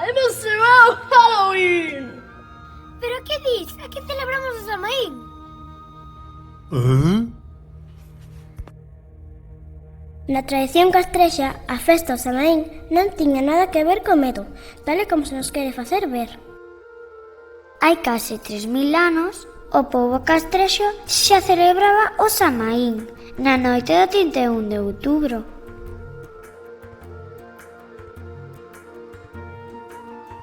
¡Hemos celebrado Halloween! Pero que dis? Aquí celebramos o Samaín. Na tradición castrexa, a festa do Samaín non tiña nada que ver co medo, tal e como se nos quere facer ver. Hai case 3000 anos, o pobo castrexo xa celebraba o Samaín na noite do 31 de outubro.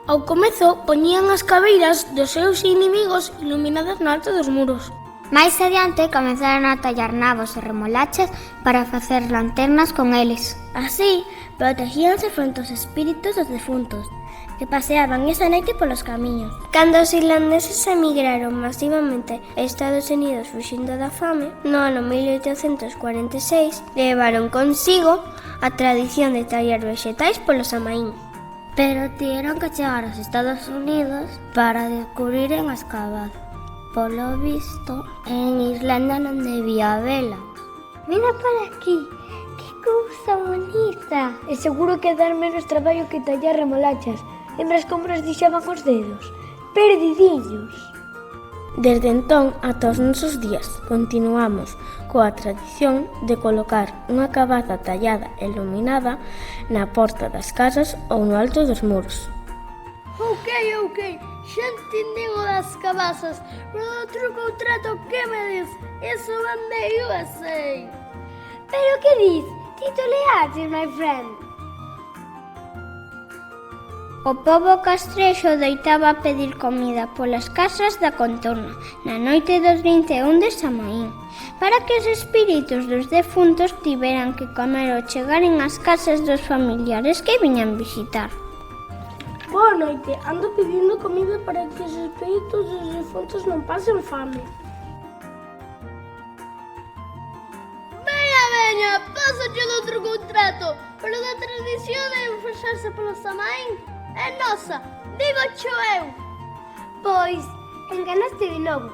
Ao comezo poñían as cabeiras dos seus inimigos iluminadas no alto dos muros. Mais adiante comenzaron a tallar nabos e remolachas para facer lanternas con eles. Así, protegíanse fronte aos espíritus dos defuntos, que paseaban esa noite polos camiños. Cando os irlandeses emigraron masivamente a Estados Unidos fuxindo da fame, no ano 1846 levaron consigo a tradición de tallar vexetais polo Samaín. Pero tiveron que chegar aos Estados Unidos para descubriren as cavazas. Polo visto, en Irlanda non debía vela. Mira para aquí, que cousa bonita. E seguro que dar menos traballo que tallar remolachas. Lembras como nos dixaban os dedos? Perdidiños. Desde entón ata os nosos días continuamos coa tradición de colocar unha cabaza tallada e iluminada na porta das casas ou no alto dos muros. Ok, xa entendín o das cabazas, pero do truco ou trato que me dis? Eso van de USA. Pero que dis? Tituleaste, my friend. O pobo castrexo deitaba a pedir comida polas casas da contorna na noite do 31 de Samaín, para que os espíritus dos defuntos tiveran que comer ao chegaren ás casas dos familiares que viñan visitar. Boa noite, ando pedindo comida para que os espíritus dos defuntos non pasen fame. Veña, pásache do truco ou trato, pero da tradición de enfaxarse polo Samaín é nosa, digo xo eu. Pois, enganaste de novo.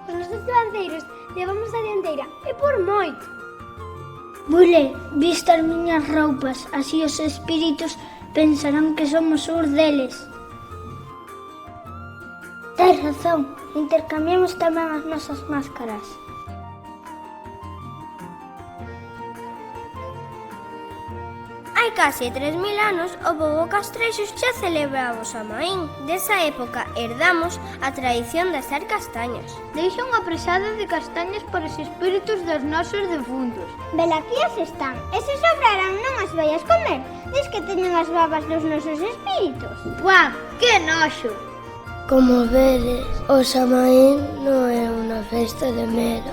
Os nosos lanceiros levamos a dianteira e por moito. Bule, viste as miñas roupas, así os espíritus pensarán que somos os deles. Tes razón, intercambiamos tamén as nosas máscaras. Hai case 3000 anos, o pobo castrexo xa celebraba o Samaín. Desa época herdamos a tradición de asar castañas. Deixa unha presada de castañas para os espíritus dos nosos defuntos. Velaquías están, e se sobraran non as vayas comer. Dis que teñen as babas dos nosos espíritus. Buah, que noxo! Como vedes, o Samaín non é unha festa de medo.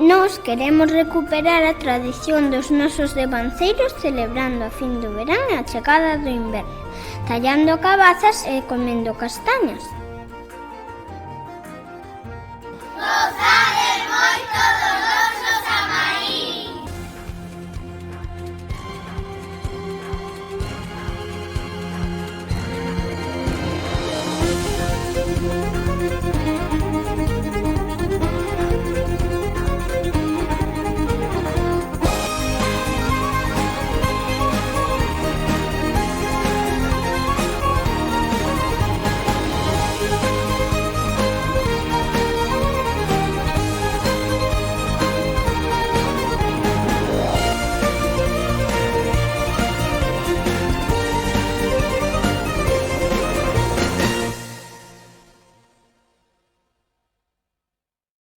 Nós queremos recuperar a tradición dos nosos devanceiros celebrando a fin do verán e a chegada do inverno, tallando cabazas e comendo castañas.